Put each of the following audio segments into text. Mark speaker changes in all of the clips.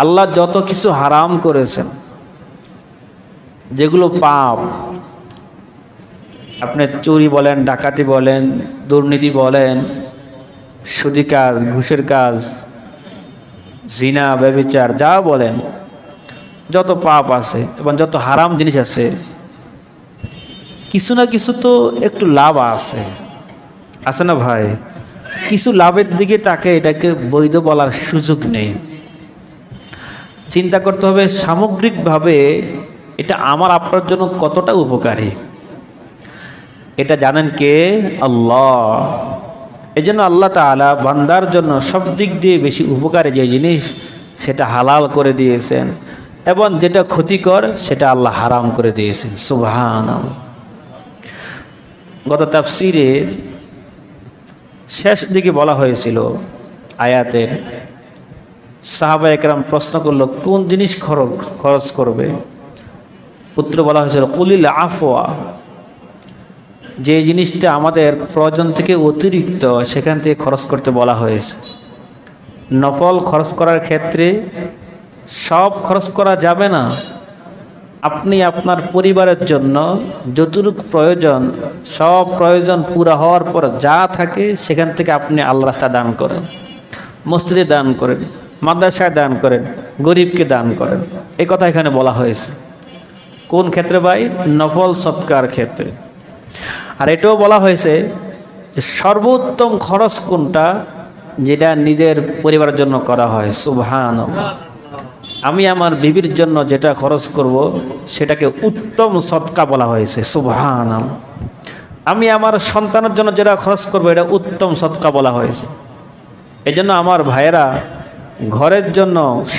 Speaker 1: আল্লাহ যত কিছু হারাম করেছেন, যেগুলো পাপ, আপনি চুরি বলেন, ডাকাতি বলেন, দুর্নীতি বলেন, সুদি কাজ, ঘুষের কাজ, জিনা, ব্যভিচার, যা বলেন, যত পাপ আছে এবং যত হারাম জিনিস আছে, কিছু না কিছু তো একটু লাভ আছে না ভাই? কিছু লাভের দিকে তাকে এটাকে বৈধ বলার সুযোগ নেই। চিন্তা করতে হবে সামগ্রিকভাবে এটা আমার আপনার জন্য কতটা উপকারী, এটা জানেন কে? আল্লাহ। এই জন্য আল্লাহ তাআলা বান্দার জন্য সব দিক দিয়ে বেশি উপকারী যে জিনিস সেটা হালাল করে দিয়েছেন, এবং যেটা ক্ষতিকর সেটা আল্লাহ হারাম করে দিয়েছেন। সুবহানাল্লাহ। গত তাফসীরে শেষ দিকে বলা হয়েছিল আয়াতের, সাহাবা একরাম প্রশ্ন করলো কোন জিনিস খরচ করবে? উত্তর বলা হয়েছিল কুলিল আফওয়া, যে জিনিসটা আমাদের প্রয়োজন থেকে অতিরিক্ত সেখান থেকে খরচ করতে বলা হয়েছে। নফল খরচ করার ক্ষেত্রে সব খরচ করা যাবে না। আপনি আপনার পরিবারের জন্য যতটুকু প্রয়োজন, সব প্রয়োজন পুরা হওয়ার পর যা থাকে সেখান থেকে আপনি আল্লাহর রাস্তায় দান করেন, মসজিদে দান করেন, মাদ্রাসায় দান করেন, গরিবকে দান করেন। এই কথা এখানে বলা হয়েছে। কোন ক্ষেত্রে ভাই? নফল সৎকার ক্ষেত্রে। আর এটাও বলা হয়েছে যে সর্বোত্তম খরচ কোনটা? যেটা নিজের পরিবারের জন্য করা হয়। সুবহানাল্লাহ। আমি আমার বিবির জন্য যেটা খরচ করব সেটাকে উত্তম সদকা বলা হয়েছে। সুবহানাল্লাহ। আমি আমার সন্তানের জন্য যেটা খরচ করব এটা উত্তম সদকা বলা হয়েছে। এই জন্য আমার ভাইয়েরা, ঘরের জন্য,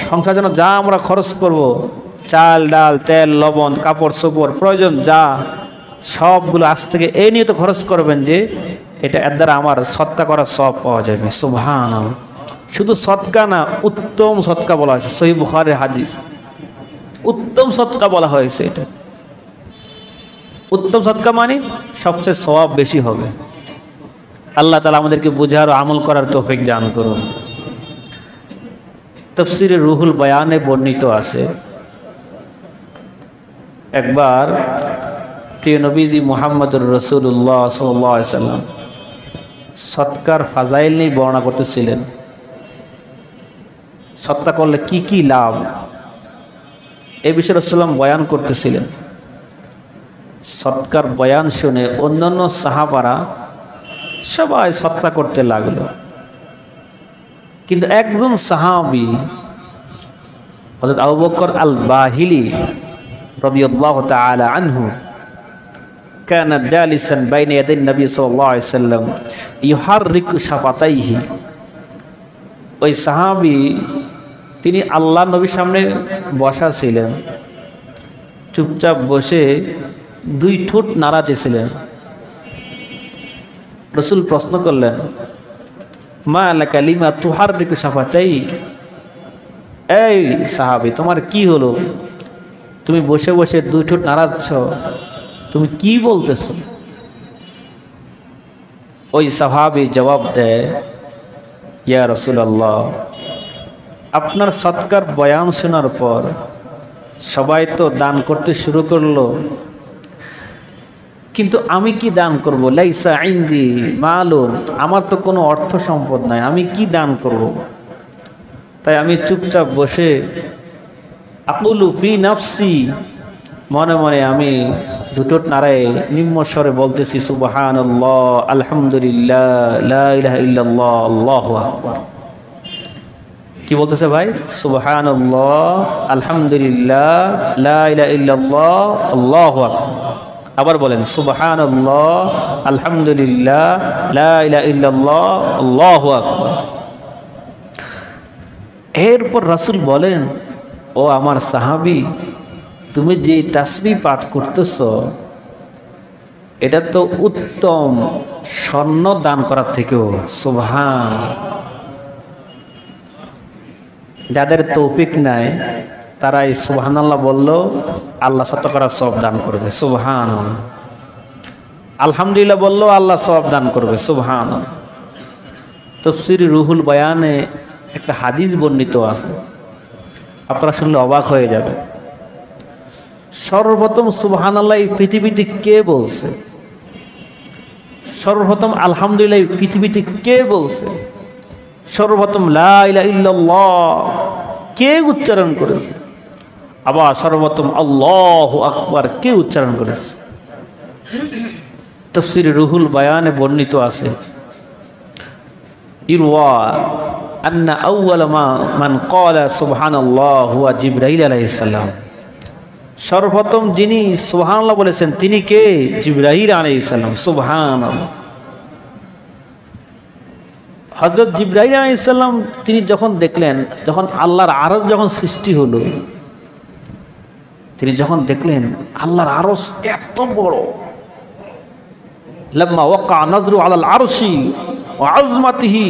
Speaker 1: সংসারের জন্য যা আমরা খরচ করব, চাল, ডাল, তেল, লবণ, কাপড় চোপড়, প্রয়োজন যা, সবগুলো আজ থেকে এই নিয়ে তো খরচ করবেন যে এটা এর দ্বারা আমার সদকা করার সব পাওয়া যাবে। সুবহানাল্লাহ। শুধু সদকা না, উত্তম সদকা বলা হয়েছে। সহিহ বুখারীর হাদিস, উত্তম সদকা বলা হয়েছে। এটা উত্তম সদকা মানে সবচেয়ে সওয়াব বেশি হবে। আল্লাহ তাআলা আমাদেরকে বুঝার ও আমল করার তৌফিক দান করুন। তাফসীরে রুহুল বয়ানে বর্ণিত আছে, একবার প্রিয় নবীজি মুহাম্মদুর রাসূলুল্লাহ সাল্লাল্লাহু আলাইহি ওয়াসাল্লাম সদকার ফাজাইল নিয়ে বর্ণনা করতেছিলেন। সদকা করলে কি কি লাভ, এই বিষয়ে রাসূলুল্লাহ বয়ান করতেছিলেন। সদকার বয়ান শুনে অন্যান্য সাহাবারা সবাই সদকা করতে লাগলো, কিন্তু একজন সাহাবী হযরত আবু বকর আল বাহিলি রাদিয়াল্লাহু তাআলা আনহু কানা জালিসান বাইনা ইয়াদাই নবী সাল্লাল্লাহু আলাইহি ওয়াসাল্লাম ইউহাররিকু শাফাতাইহি। ওই সাহাবী তিনি আল্লাহ নবীর সামনে বসা ছিলেন, চুপচাপ বসে দুই ঠোঁট নাড়াতেছিলেন। রাসূল প্রশ্ন করলেন, মা লাকা লিমা তুহাররিকু শাফাতাইক? এই সাহাবী, তোমার কি হলো? তুমি বসে বসে দুই ঠোঁট নাড়াচ্ছ, তুমি কি বলতেছো? ওই সাহাবী জবাব দেয়, ইয়া রাসূলুল্লাহ, আপনার সদকার বয়ান শোনার পর সবাই তো দান করতে শুরু করলো, কিন্তু আমি কি দান করব? লাইসা ইনদি মালুন, আমার তো কোনো অর্থ সম্পদ নাই, আমি কি দান করব? তাই আমি চুপচাপ বসে আকুলু ফি নাফসি, মনে মনে আমি দুটো নারায়ে নিম্ন স্বরে বলতেছি, সুবহানাল্লাহ, আলহামদুলিল্লাহ, লা ইলাহা ইল্লাল্লাহ, আল্লাহু আকবার। কি বলতেছে ভাই? সুবহানাল্লাহ, আলহামদুলিল্লাহ, লা ইলাহা ইল্লাল্লাহ, আল্লাহু আকবার। আবার বলেন, সুবহানাল্লাহ, আলহামদুলিল্লাহ, লা ইলাহা ইল্লাল্লাহ, আল্লাহু আকবার। এরপর রাসূল বলেন, ও আমার সাহাবী, তুমি যে তাসবিহ পাঠ করতেছ এটা তো উত্তম স্বর্ণ দান করার থেকেও। সুবহান। যাদের তৌফিক নাই তারা এই সুবহানাল্লাহ বললো আল্লাহ শতকরা সওয়াব দান করবে। সুবহান। আলহামদুলিল্লাহ বললো আল্লাহ সওয়াব দান করবে। সুবহান। তাফসীর রুহুল বয়ানে একটা হাদিস বর্ণিত আছে, আপনারা শুনলে অবাক হয়ে যাবে। সর্বপ্রথম সুবহানাল্লাহ এই পৃথিবীতে কে বলছে? সর্বপ্রথম আলহামদুলিল্লাহ এই পৃথিবীতে কে বলছে? সর্বপ্রথম লা ইলাহা ইল্লাল্লাহ কে উচ্চারণ করেছে? আবার সর্বপ্রথম আল্লাহু আকবার কে উচ্চারণ করেছে? তাফসীর রুহুল বায়ানে বর্ণিত আছে, ইরওয়া আন্না আউওয়ালা মান ক্বালা সুবহানাল্লাহ হুয়া জিবরাইল আলাইহিস সালাম। সর্বপ্রথম যিনি সুবহানাল্লাহ বলেছেন তিনি কে? জিবরাইল আলাইহিস সালাম। সুবহানাল্লাহ। হযরত জিবরাইল আলাইহিস সালাম তিনি যখন দেখলেন, যখন আল্লাহর আরশ যখন সৃষ্টি হলো, তিনি যখন দেখলেন আল্লাহর আরশ এত বড়, লাম্মা ওয়াকা নজরু আলাল আরশি ওয়া আযমাতিহি,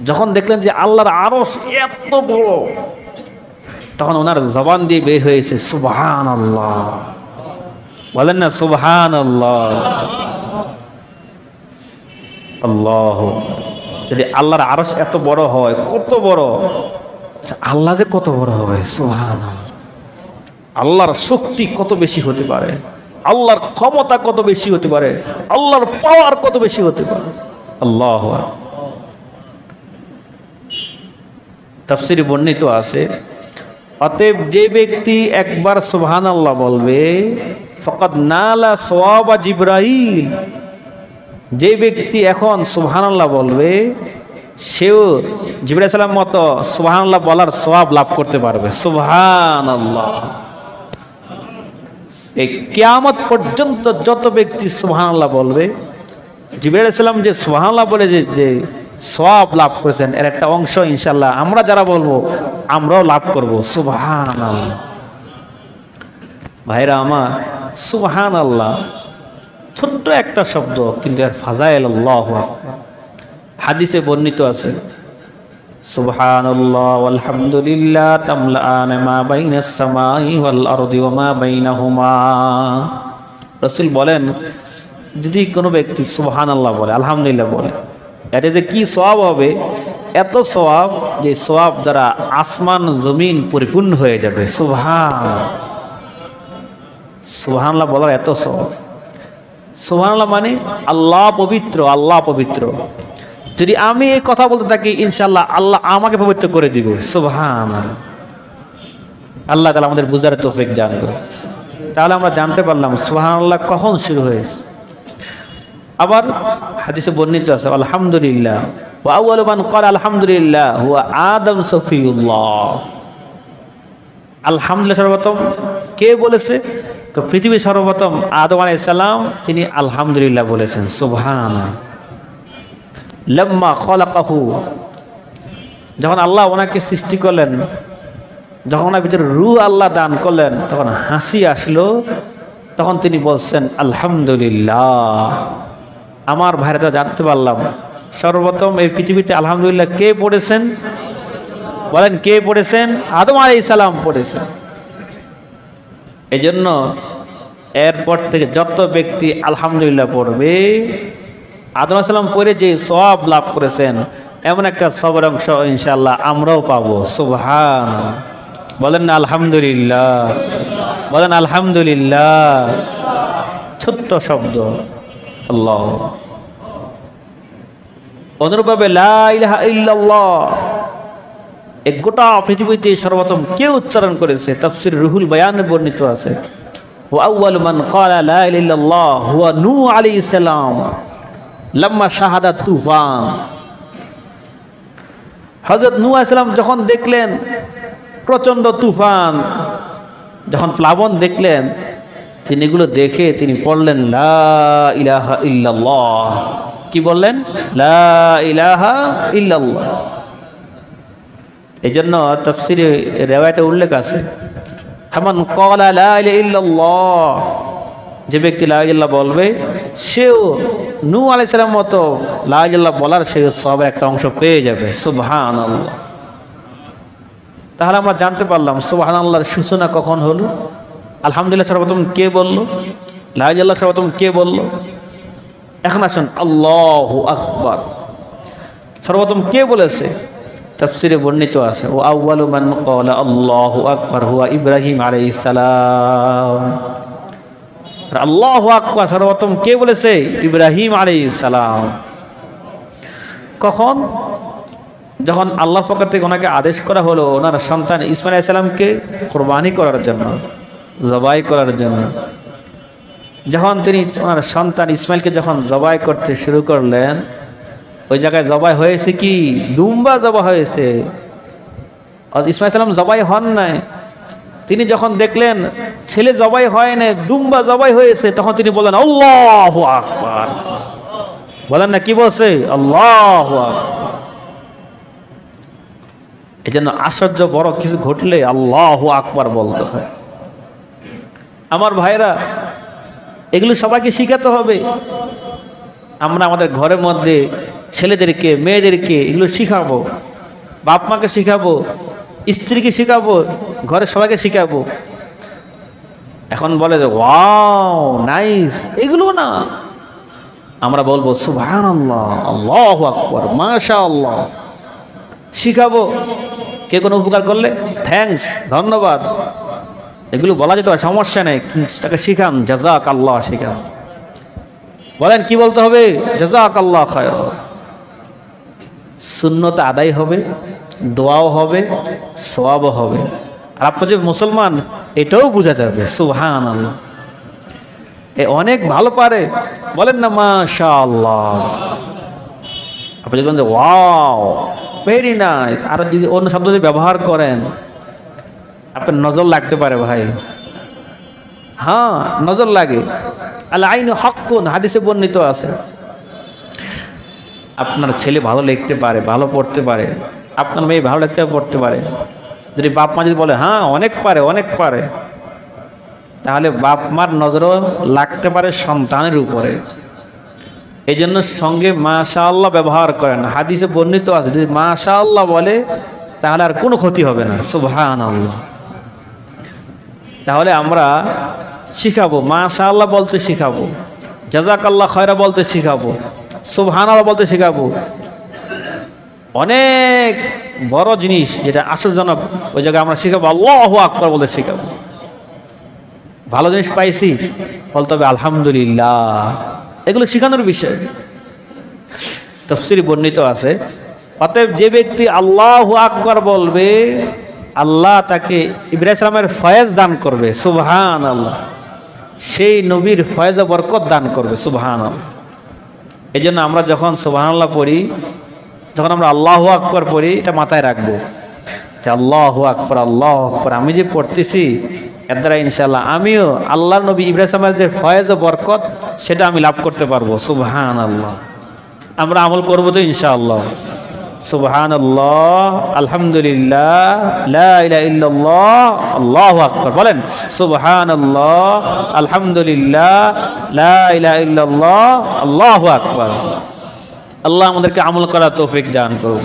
Speaker 1: যখন দেখলেন যে আল্লাহর আরশ এত বড়, তখন ওনার জবান দিয়ে বের হয়েছে সুবহানাল্লাহ। বলেন না সুবহানাল্লাহ। আল্লাহ, যদি আল্লাহর আরশ এত বড় হয়, কত বড়, আল্লাহ যে কত বড় হবে। সুবহানাল্লাহ। আল্লাহর শক্তি কত বেশি হতে পারে, আল্লাহর ক্ষমতা কত বেশি হতে পারে, আল্লাহর পাওয়ার কত বেশি হতে পারে। আল্লাহ। তাফসীরে বর্ণিত আছে, অতএব যে ব্যক্তি একবার সুবহানাল্লাহ বলবে ফাকাদ নালা সওয়াবা জিবরাইল, যে ব্যক্তি এখন সুবহানাল্লাহ বলবে সেও জিবরাইল সালাম মতো সুবহানাল্লাহ বলার সওয়াব লাভ করতে পারবে। সুবহানাল্লাহ। এই কিয়ামত পর্যন্ত যত ব্যক্তি সুবহানাল্লাহ বলবে, জিবরাইল সালাম যে সুবহানাল্লাহ বলে যে সওয়াব লাভ করেছেন, এর একটা অংশ ইনশাআল্লাহ আমরা যারা বলবো আমরাও লাভ করব। সুবহানাল্লাহ। ভাইরা আমার, সুবহানাল্লাহ ছোট্ট একটা শব্দ, কিন্তু এর ফাজাইল আল্লাহু আকবার। হাদিসে বর্ণিত আছে, সুবহানাল্লাহ ওয়াল হামদুলিল্লাহ তামলাআন মা বাইনাস সামাই ওয়াল আরদি ওয়া মা বাইনাহুমা। রাসূল বলেন, যদি কোনো ব্যক্তি সুবহানাল্লাহ বলে, আলহামদুলিল্লাহ বলে, এটা যে কি সওয়াব হবে, এত সওয়াব যে সওয়াব দ্বারা আসমান জমিন পরিপূর্ণ হয়ে যাবে। সুবহানাল্লাহ বলার এত সওয়াব। সুবহানাল্লাহ মানে আল্লাহ পবিত্র, আল্লাহ পবিত্র। যদি আমি এই কথা বলতে থাকি, ইনশাআল্লাহ আল্লাহ আমাকে পবিত্র করে দিবে। সুবহানাল্লাহ। আল্লাহ তাআলা আমাদের বুঝার তৌফিক দান করুন। তাহলে আমরা জানতে পারলাম সুবহানাল্লাহ কখন শুরু হয়েছে। আবার হাদিসে বর্ণিত আছে, আলহামদুলিল্লাহ ওয়া আউয়ালু মান ক্বালা আলহামদুলিল্লাহ হুয়া আদম সফিউল্লাহ। আলহামদুলিল্লাহ সর্বপ্রথম কে বলেছে? তো পৃথিবীর সর্বপ্রথম আদম আলাইহিস সালাম তিনি আলহামদুলিল্লাহ বলেছেন। সুবহানাল্লাহ। লাম্মা খলাকাহু, যখন আল্লাহ ওনাকে সৃষ্টি করলেন, যখন ওনার ভিতরে রূহ আল্লাহ দান করলেন, তখন হাসি আসলো, তখন তিনি বলছেন আলহামদুলিল্লাহ। আমার ভাইরা জানতে পারলাম সর্বপ্রথম এই পৃথিবীতে আলহামদুলিল্লাহ কে পড়েছেন? বলেন কে পড়েছেন? আদম আলাইহিস সালাম পড়েছেন। এই জন্য এরপর থেকে যত ব্যক্তি আলহামদুলিল্লাহ পড়বে, আদম আলাইহিস সালাম পড়ে যে সওয়াব লাভ করেছেন, এমন একটা সওয়াবের অংশ ইনশাআল্লাহ আমরাও পাবো। সুবহানাল্লাহ। বলেন না আলহামদুলিল্লাহ। বলেন আলহামদুলিল্লাহ। ছোট্ট শব্দ আল্লাহ। অনুরূপভাবে লা ইলাহা ইল্লাল্লাহ এই গোটা পৃথিবীতে সর্বপ্রথম কে উচ্চারণ করেছে? তাফসীর রুহুল বায়ানে বর্ণিত আছে, ওয়া আউয়ালু মান ক্বালা লা ইলাহা ইল্লাল্লাহ হুয়া নূহ আলাইহিস সালাম লাম্মা শাহাদা তুফান। হযরত নূহ আলাইহিস সালাম যখন দেখলেন প্রচন্ড তুফান, যখন প্লাবন দেখলেন, তিনি এগুলো দেখে তিনি পড়লেন লা ইলাহা ইল্লাল্লাহ। কি বললেন? লা ইলাহা ইল্লাল্লাহ। এই জন্য তাফসীরে রিওয়ায়াতে উল্লেখ আছে, হামান ক্বালা লা ইলাহা ইল্লাল্লাহ, যে ব্যক্তি লা ইলাহা ইল্লাল্লাহ বলবে সেও নূহ আলাইহিস সালাম মতো লা ইলাহা ইল্লাল্লাহ বলার সে সওয়াবের একটা অংশ পেয়ে যাবে। সুবহানাল্লাহ। তাহলে আমরা জানতে পারলাম সুবহানাল্লাহর সূচনা কখন হলো, আলহামদুলিল্লাহ সর্বপ্রথম কে বলল, লা ইলাহা ইল্লাল্লাহ সর্বপ্রথম কে বলল। এখন আসুন আল্লাহু আকবার সর্বপ্রথম কে বলেছে? তাফসীরে বর্ণিত আছে, ও আউয়ালু মান ক্বালা আল্লাহু আকবার হুয়া ইব্রাহিম আলাইহিস সালাম। আল্লাহু আকবার সর্বপ্রথম কে বলেছে? ইব্রাহিম আলাইহিস সালাম। কখন? যখন আল্লাহর পক্ষ থেকে ওনাকে আদেশ করা হলো ওনার সন্তান ইসমাঈল আলাইহিস সালামকে কোরবানি করার জন্য, জবাই করার জন্য। যখন তিনি ওনার সন্তান ইসমাইলকে যখন জবাই করতে শুরু করলেন, ওই জায়গায় জবাই হয়েছে কি? দুম্বা জবাই হয়েছে। ইসমাঈল সালাম জবাই হন নাই। তিনি যখন দেখলেন ছেলে জবাই হয় না, দুম্বা জবাই হয়েছে, তখন তিনি বললেন আল্লাহু আকবার। বলেন না, কি বলছে? আল্লাহু আকবার। এই জন্য আশ্চর্য বড় কিছু ঘটলে আল্লাহু আকবার বলতে হয়। আমার ভাইরা, এগুলো সবাইকে শিখাতে হবে। আমরা আমাদের ঘরের মধ্যে ছেলেদেরকে, মেয়েদেরকে এগুলো শিখাবো, বাপ মাকে শিখাবো, স্ত্রীকে শিখাবো, ঘরে সবাইকে শিখাবো। এখন বলে যে ওয়াও নাইস, এগুলো না, আমরা বলবো সুবহানাল্লাহ, আল্লাহু আকবার, মাশাআল্লাহ। শিখাবো। কে কোনো উপকার করলে থ্যাঙ্কস, ধন্যবাদ, এগুলো বলা যেতে হয়, সমস্যা নেই। তাকে শিখান, জাযাকাল্লাহ শিখান। বলেন কি বলতে হবে? জাযাকাল্লাহ খায়র। সুন্নত আদায় হবে, দোয়াও হবে, সওয়াবও হবে। আর আপনি যে মুসলমান এটাও বোঝা যাবে। সুবহানাল্লাহ, এ অনেক ভালো পারে। বলেন না মাশাআল্লাহ। আপনি যদি বলেন যে ওয়াও ভেরি নাইস, আর যদি অন্য শব্দ যদি ব্যবহার করেন আপনার নজর লাগতে পারে ভাই। হ্যাঁ, নজর লাগে। আল আইনু হাক্কুন, হাদিসে বর্ণিত আছে। আপনার ছেলে ভালো লিখতে পারে, ভালো পড়তে পারে, আপনার মেয়ে ভালো লিখতে পড়তে পারে, যদি বাপ মা যদি বলে হ্যাঁ অনেক পারে, অনেক পারে, তাহলে বাপ মার নজরও লাগতে পারে সন্তানের উপরে। এই জন্য সঙ্গে মাশাআল্লাহ ব্যবহার করেন। হাদিসে বর্ণিত আছে, যদি মাশাআল্লাহ বলে তাহলে আর কোনো ক্ষতি হবে না। সুবহানাল্লাহ। তাহলে আমরা শিখাবো, মাশাআল্লাহ বলতে শিখাবো, জাযাকাল্লাহ খায়রা বলতে শিখাবো, সুবহানাল্লাহ বলতে শিখাবো। অনেক বড় জিনিস যেটা আশ্চর্যজনক, ওই জায়গায় আমরা শিখাবো আল্লাহু আকবার বলতে শিখাবো। ভালো জিনিস পাইছি বলতে হবে আলহামদুলিল্লাহ। এগুলো শিখানোর বিষয়। তাফসীরে বর্ণিত আছে, অতএব যে ব্যক্তি আল্লাহু আকবার বলবে আল্লাহ তাকে ইব্রাহিম সালামের ফয়েজ দান করবে। সুবহানাল্লাহ। সেই নবীর ফয়েজ ও বরকত দান করবে। সুবহানাল্লাহ। এই জন্য আমরা যখন সুবহানাল্লাহ পড়ি, যখন আমরা আল্লাহু আকবার পড়ি, এটা মাথায় রাখবো যে আল্লাহু আকবার, আল্লাহু আকবার, আমি যে পড়তেছি এর দ্বারা ইনশাআল্লাহ আমিও আল্লাহ নবী ইব্রাহিম সালামের যে ফয়েজ ও বরকত সেটা আমি লাভ করতে পারবো। সুবহানাল্লাহ। আমরা আমল করবো তো ইনশাআল্লাহ। সুবহানাল্লাহ, আলহামদুলিল্লাহ, লা ইলাহা ইল্লাল্লাহ, আল্লাহু আকবার। বলেন সুবহানাল্লাহ, আলহামদুলিল্লাহ, লা ইলাহা ইল্লাল্লাহ, আল্লাহু আকবার। আল্লাহ আমাদেরকে আমল করার তৌফিক দান করুন।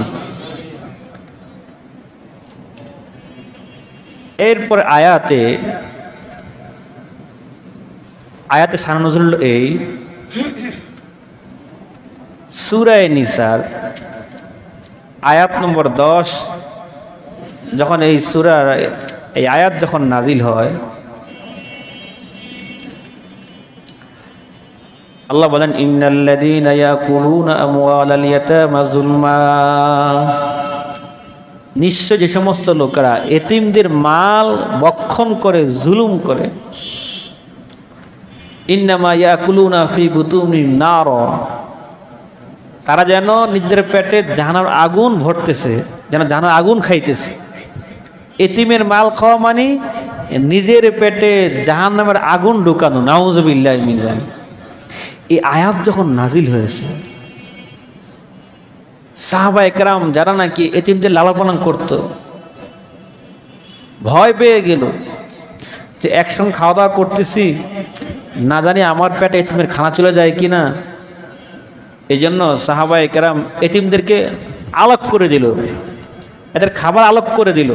Speaker 1: এরপর আয়াতে শান নজরুল এই সূরা নিসার আয়াত নম্বর 10, যখন এই সূরার এই আয়াত যখন নাজিল হয়, আল্লাহ বলেন ইন্নাল্লাযীনা ইয়াকুলুনা আমওয়ালাল ইয়াতামা যুলমা, নিশ্চয় যে সমস্ত লোকেরা এতিমদের মাল ভক্ষণ করে, জুলুম করে, ইন্নামা ইয়াকুলুনা ফি বুতুনিহিম নার, তারা যেন নিজেদের পেটে জাহান্নামের আগুন ভরতেছে, যেন জাহান্নামের আগুন খাইতেছে। এতিমের মাল খাওয়া মানে নিজের পেটে জাহান্নামের আগুন ঢুকানো। নাউযুবিল্লাহি মিন যালিক। এই আয়াত যখন নাজিল হয়েছে, সাহাবা একরাম যারা নাকি এতিমদের লালন পালন করত, ভয় পেয়ে গেল যে একসঙ্গে খাওয়া দাওয়া করতেছি, না জানি আমার পেটে এতিমের খানা চলে যায় কিনা। এই জন্য সাহাবা একরাম এতিমদেরকে আলাগ করে দিল, এদের খাবার আলাগ করে দিল।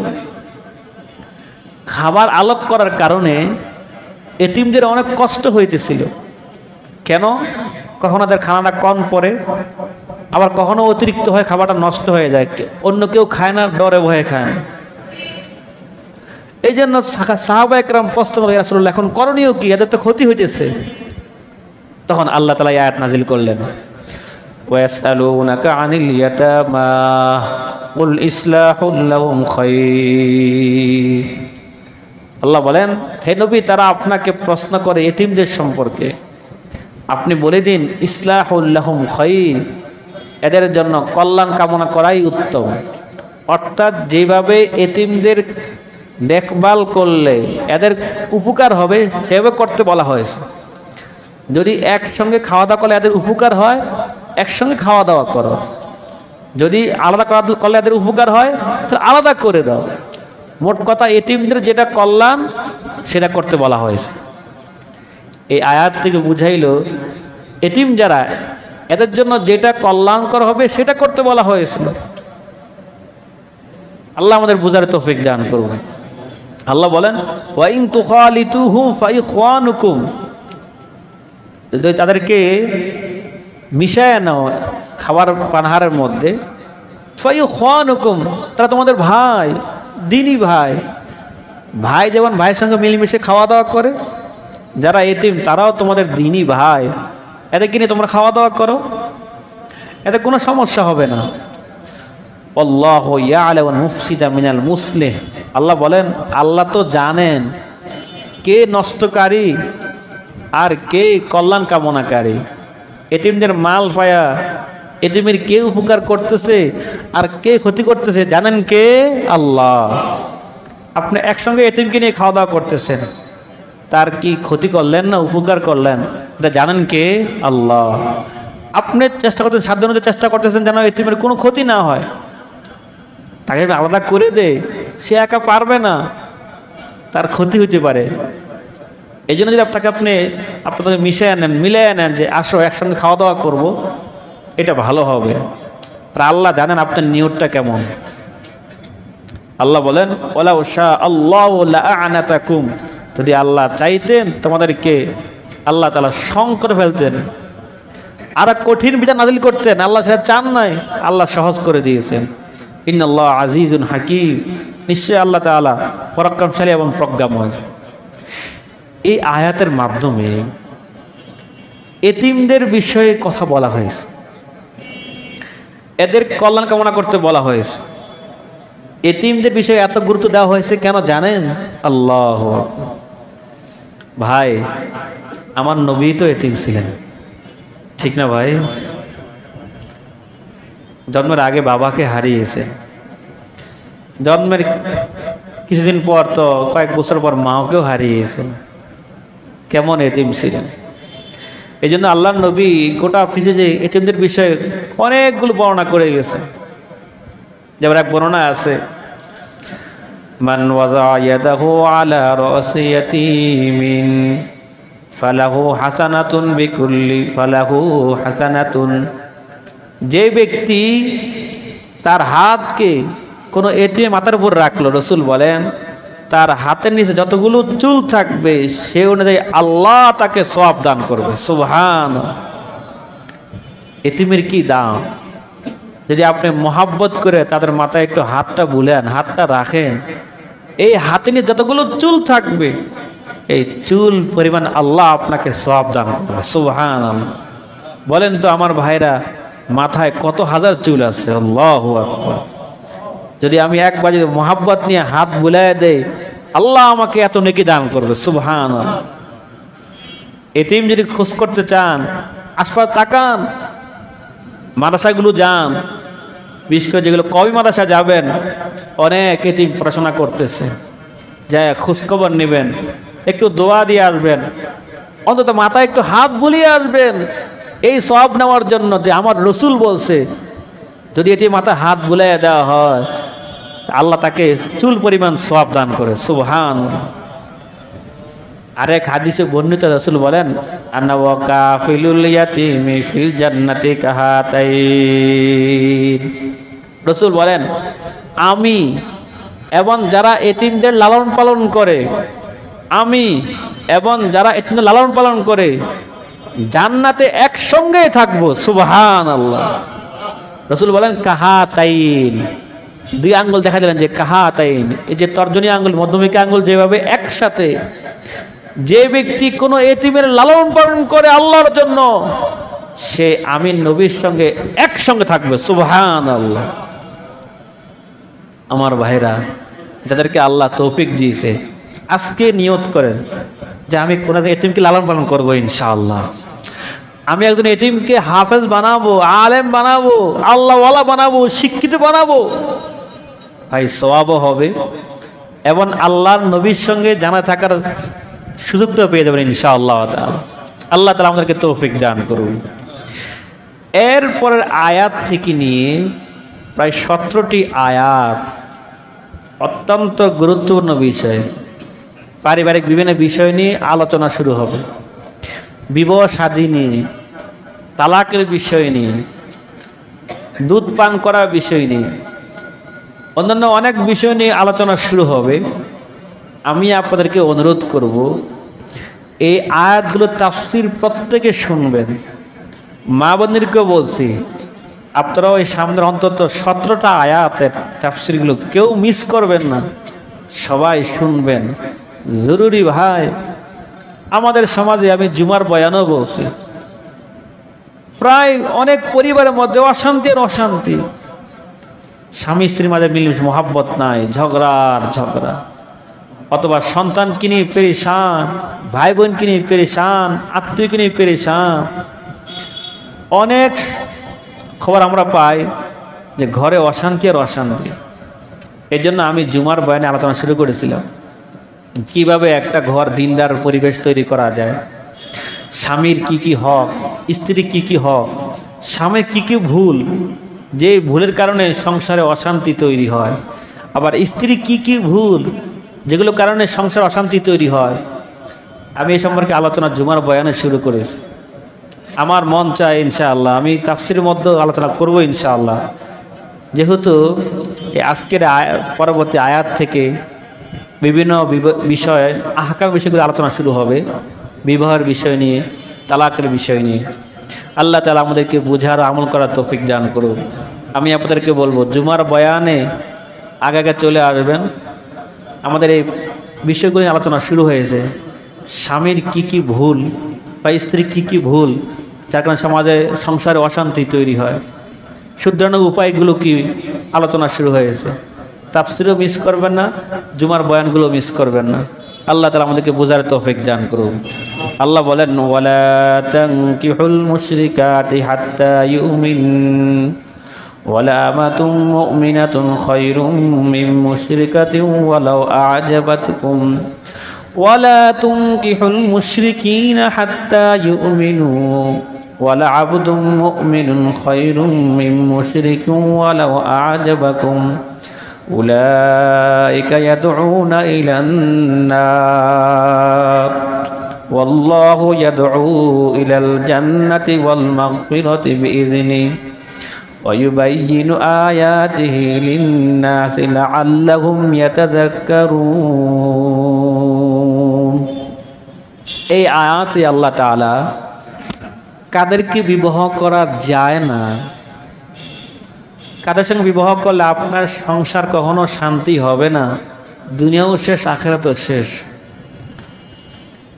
Speaker 1: খাবার আলাগ করার কারণে এতিমদের অনেক কষ্ট হইতেছিল। কেন? কখন ওদের খানাটা কম পড়ে, আবার কখনো অতিরিক্ত হয়, খাবারটা নষ্ট হয়ে যায়, অন্য কেউ খায় না, ডরে ভয়ে খায় না। এই জন্য সাহাবা একরাম প্রশ্ন করে, ইয়া রাসূলুল্লাহ এখন করণীয় কি, এদের তো ক্ষতি হইতেছে। তখন আল্লাহ তাআলা আয়াত নাজিল করলেন, ওয়ায়াসআলুনাকা আনিল ইয়াতামা কুল ইসলাহুল লাহুম খায়র। আল্লাহ বলেন, হে নবী, তারা আপনাকে প্রশ্ন করে এতিমদের সম্পর্কে, আপনি বলে দিন ইসলাহুল লাহুম খায়র, এদের জন্য কল্যাণ কামনা করাই উত্তম। অর্থাৎ যেভাবে এতিমদের দেখভাল করলে এদের উপকার হবে সেভাবে করতে বলা হয়েছে। যদি একসঙ্গে খাওয়া দাওয়া করলে এদের উপকার হয়, একসঙ্গে খাওয়া দাওয়া করো। যদি আলাদা করলে এদের উপকার হয়, তো আলাদা করে দাও। মোট কথা এতিমদের যেটা কল্যাণ সেটা করতে বলা হয়েছে। এই আয়াত থেকে বুঝাইল এতিম যারা, এদের জন্য যেটা কল্যাণকর হবে সেটা করতে বলা হয়েছিল। আল্লাহ আমাদের বুঝার তৌফিক দান করুন। আল্লাহ বলেন, ওয়া ইন তুখালিতুহুম ফাইখওয়ানুকুম, যদি তাদেরকে মিশায় নাও খাবার পানাহারের মধ্যে, ফাইখওয়ানুকুম, তারা তোমাদের ভাই, দিনী ভাই। ভাই যেমন ভাইয়ের সঙ্গে মিলেমিশে খাওয়া দাওয়া করে, যারা এতিম তারাও তোমাদের দিনী ভাই, এদেরকে নিয়ে তোমরা খাওয়া দাওয়া করো, এতে কোনো সমস্যা হবে না। আল্লাহু ইয়ালামুল মুফসিদা মিনাল মুসলিহ, আল্লাহ বলেন আল্লাহ তো জানেন কে নষ্টকারী আর কে কল্যাণ কামনাকারী। এতিমদের মাল পায়া এতিমের কে উপকার করতেছে আর কে ক্ষতি করতেছে জানেন কে? আল্লাহ। আপনি একসঙ্গে এতিমকে নিয়ে খাওয়া দাওয়া করতেছেন, তার কি ক্ষতি করলেন না উপকার করলেন, এটা জানেন কে? আল্লাহ। আপনি চেষ্টা করতেছেন, সাধ্য অনুযায়ী চেষ্টা করতেছেন যেন এতিমের কোনো ক্ষতি না হয়, তাকে আলাদা করে দে, সে একা পারবে না, তার ক্ষতি হতে পারে। এই জন্য যদি আপনাকে মিশিয়ে নেন, মিলিয়ে নেন যে আসো একসঙ্গে খাওয়া দাওয়া করবো, এটা ভালো হবে। আর আল্লাহ জানেন আপনার নিয়তটা কেমন। আল্লাহ বলেন, ওয়ালাউ শা আল্লাহু লাআনাতাকুম, যদি আল্লাহ চাইতেন তোমাদেরকে আল্লাহ তাআলা সংকট ফেলতেন, আর কঠিন বিধান নাজিল করতেন। আল্লাহ সেটা চান নাই, আল্লাহ সহজ করে দিয়েছেন। ইন্নাল্লাহ আজিজুন হাকিম, নিশ্চয় আল্লাহ তাআলা পরাক্রমশালী এবং প্রজ্ঞাময়। এই আয়াতের মাধ্যমে এতিমদের বিষয়ে কথা বলা হয়েছে, এদের কল্যাণ কামনা করতে বলা হয়েছে। এতিমদের বিষয়ে এত গুরুত্ব দেওয়া হয়েছে কেন জানেন? আল্লাহ ভাই, আমার নবী তো এতিম ছিলেন, ঠিক না ভাই? জন্মের আগে বাবাকে হারিয়েছেন, জন্মের কিছুদিন পর তো কয়েক বছর পর মাকেও হারিয়েছেন। কেমন এতিম ছিলেন। এই জন্য আল্লাহর নবী গোটা পৃথিবীতে এতিমদের বিষয়ে অনেকগুলো বর্ণনা করে গেছেন। যেমন এক বর্ণনা আছে, মান ওয়াজা ইয়াদাহু আলা রাসি ইয়াতিমিন ফালাহু হাসানাতুন বিকুল্লি ফালাহু হাসানাতুন, যে ব্যক্তি তার হাতকে কোনো এতিমের মাথার উপর রাখলো, রসুল বলেন তার হাতের নিচে যতগুলো চুল থাকবে সে অনুযায়ী আল্লাহ তাকে সওয়াব দান করবে। সুবহানাল্লাহ। এতিমের কি দাম! যদি আপনি মহাব্বত করে তাদের মাথায় একটু হাতটা বুলেন, হাতটা রাখেন, এই হাতে নিয়ে যতগুলো চুল থাকবে এই চুল পরিমাণ আল্লাহ আপনাকে সওয়াব দান করবে। সুবহানাল্লাহ। বলেন তো আমার ভাইরা, মাথায় কত হাজার চুল আছে। আল্লাহু আকবার। যদি আমি একবার যদি মহাব্বত নিয়ে হাত বুলাই দেই, আল্লাহ আমাকে এত নেকি দান করবে। সুবহানাল্লাহ। এতিম যদি খোঁজ করতে চান, আশপাশ তাকান, মাদ্রাসাগুলো যান, বিশেষ করে যেগুলো কওমি মাদ্রাসা যাবেন, অনেক এতিম পড়াশোনা করতেছে, যায় খোঁজখবর নেবেন, একটু দোয়া দিয়ে আসবেন, অন্তত মাথায় একটু হাত বুলিয়ে আসবেন, এই সওয়াব নেওয়ার জন্য যে আমার রসুল বলছে যদি এটি মাথায় হাত বুলাইয়া দেওয়া হয় আল্লাহ তাকে চুল পরিমাণ সওয়াব দান করে। সুবহানাল্লাহ। আরেক হাদিসে বর্ণিত রাসূল বলেন, আনা ওয়া কাফিলুল ইয়াতিমি ফিল জান্নাতি কাহাতাইন, রাসূল বলেন আমি এবং যারা এতিমদের লালন পালন করে, আমি এবং যারা এতিমদের লালন পালন করে জান্নাতে একসঙ্গেই থাকবো। সুবহানাল্লাহ। রসুল বলেন কাহাতাইন, দুই আঙ্গুল দেখা দিলেন যে কাহাতাইন, এই যে তর্জনী আঙ্গুল মধ্যমিকা আঙ্গুল যেভাবে একসাথে, যে ব্যক্তি কোনো এতিমের লালন পালন করে আল্লাহর জন্য, সে আমি নবীর সঙ্গে একসঙ্গে থাকবে। সুবহানাল্লাহ। আমার ভাইরা, যাদেরকে আল্লাহ তৌফিক দিয়েছে, আজকে নিয়ত করেন যে আমি কোন এতিমকে লালন পালন করবো ইনশাআল্লাহ। আমি একজন এতিমকে হাফেজ বানাবো, আলেম বানাবো, আল্লাহওয়ালা বানাবো, শিক্ষিত বানাবো। ভাই সওয়াবও হবে এবং আল্লাহর নবীর সঙ্গে জানা থাকার সুযোগটা পেয়ে যাবেন ইনশাআল্লাহ তাআলা। আল্লাহ তাআলা আমাদেরকে তৌফিক দান করুন। এরপরের আয়াত থেকে নিয়ে প্রায় 17টি আয়াত অত্যন্ত গুরুত্বপূর্ণ বিষয়, পারিবারিক বিভিন্ন বিষয় নিয়ে আলোচনা শুরু হবে। বিবাহ শাদী নিয়ে, তালাকের বিষয় নিয়ে, দুধ পান করার বিষয় নিয়ে, অন্যান্য অনেক বিষয় নিয়ে আলোচনা শুরু হবে। আমি আপনাদেরকে অনুরোধ করব, এই আয়াতগুলো তাফসীর প্রত্যেকে শুনবেন। মা বোনদেরকেও বলছি, আপনারাও এই সামনের অন্তত 17টা আয়াতের তাফসীরগুলো কেউ মিস করবেন না, সবাই শুনবেন, জরুরি ভাই। আমাদের সমাজে আমি জুমার বয়ানও বলছি, প্রায় অনেক পরিবারের মধ্যে অশান্তি আর অশান্তি, স্বামী স্ত্রীর মাঝে মিলমিশ মোহাব্বত নাই, ঝগড়ার ঝগড়া, অথবা সন্তানকে নিয়ে পেরেশান, ভাই বোনকে নিয়ে পেরেশান, আত্মীয়কে নিয়ে পেরেশান। অনেক খবর আমরা পাই যে ঘরে অশান্তি আর অশান্তি। এই জন্য আমি জুমার বয়ানে আলোচনা শুরু করেছিলাম কিভাবে একটা ঘর দিনদার পরিবেশ তৈরি করা যায়, স্বামীর কি কি হক, স্ত্রীর কি কি হক, স্বামীর কি কি ভুল, যে ভুলের কারণে সংসারে অশান্তি তৈরি হয়, আবার স্ত্রী কি কি ভুল যেগুলোর কারণে সংসারে অশান্তি তৈরি হয়। আমি এই সম্পর্কে আলোচনা জুমার বয়ানে শুরু করেছি। আমার মন চায় ইনশাআল্লাহ আমি তাফসীরের মধ্যে আলোচনা করব ইনশাআল্লাহ, যেহেতু এই আজকের পরবর্তী আয়াত থেকে বিভিন্ন বিষয় আহকাম বিষয়গুলো আলোচনা শুরু হবে, বিবাহের বিষয় নিয়ে, তালাকের বিষয় নিয়ে। আল্লাহ তাআলা আমাদেরকে বুঝার আমল করার তৌফিক দান করুন। আমি আপনাদেরকে বলবো, জুমার বয়ানে আগে আগে চলে আসবেন। আমাদের এই বিষয়গুলো আলোচনা শুরু হয়েছে, স্বামীর কি কি ভুল বা স্ত্রীর কি কি ভুল যার কারণে সমাজে সংসারে অশান্তি তৈরি হয়, শুধরানোর উপায়গুলো কি আলোচনা শুরু হয়েছে। তাফসীরও মিস করবেন না, জুমার বয়ানগুলো মিস করবেন না। আল্লাহ তাআলা আমাদেরকে বোঝার তৌফিক দান করুন। আল্লাহ বলেন, ওয়ালা তানকিহুল মুশরিকাতি হাত্তা ইউমিন ওয়ালা আমাতুম মুমিনাতুন খায়রুম মিন মুশরিকাতিন ওয়ালাউ আ'জাবাতকুম ওয়ালা তুনকিহুল মুশরিকিনা হাত্তা ইউমিনু ওয়ালা আবদুম মুমিনুন খায়রুম মিন মুশরিকিন ওয়ালাউ আ'জাবাকুম উলাইকা ইয়াদউনা ইলান নার ওয়াল্লাহু ইয়াদউ ইলাল জান্নাতি ওয়াল মাগফিরাতি বিইযনিহি ويبين آياته للناس لعلهم يتذكرون। এই আয়াতে আল্লাহ তাআলা কাদেরকে বিবাহ করা যায় না, কাদের সঙ্গে বিবাহ করলে আপনার সংসার কখনো শান্তি হবে না, দুনিয়াও শেষ আখিরাতও শেষ।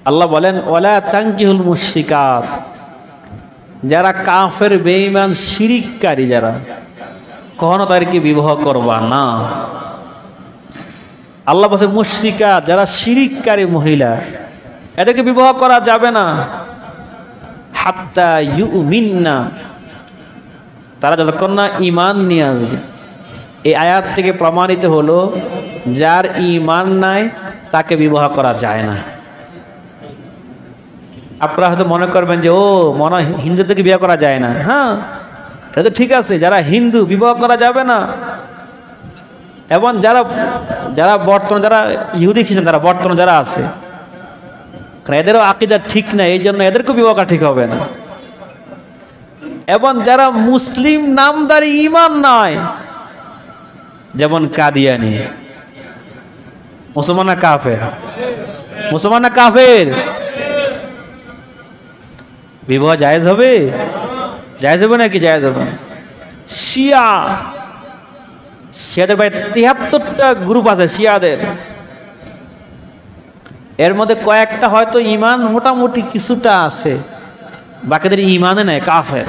Speaker 1: আল্লাহ বলেন, ওয়ালা তানকিহুল মুশরিকাত, যারা কাফের, বেঈমান, শিরিককারী, যারা কখনো তাদেরকে বিবাহ করবা না। আল্লাহ বলে মুশরিকা, যারা শিরিককারী মহিলা, এদেরকে বিবাহ করা যাবে না। হাত্তা ইউমিননা, তারা যতক্ষণ না ঈমান নিয়ে আসবে। এই আয়াত থেকে প্রমাণিত হলো যার ঈমান নাই তাকে বিবাহ করা যায় না। আপনারা হয়তো মনে করবেন যে ও মনে হয় হিন্দু থেকে বিয়ে করা যায় না। হ্যাঁ, এটা তো ঠিক আছে, যারা হিন্দু বিবাহ করা যাবে না। এবং যারা বর্তমানে যারা ইহুদি খ্রিস্টান, যারা বর্তমানে যারা আছে, কারণ এদেরও আকীদা ঠিক না, এই জন্য এদেরকেও বিবাহ করা ঠিক হবে না। এবং যারা মুসলিম নামদারি, ঈমান নয়, যেমন কাদিয়ানি, মুসলমান না কাফের, মুসলমান না কাফের, বিবাহ জায়েজ হবে? জায়েজ হবে নাকি জায়েজ হবে না? শিয়া, শিয়াদের ভাই 73টা গ্রুপ আছে শিয়াদের। এর মধ্যে কয়েকটা হয়তো ঈমান মোটামুটি কিছুটা আছে, বাকিদের ঈমানে নাই, কাফের।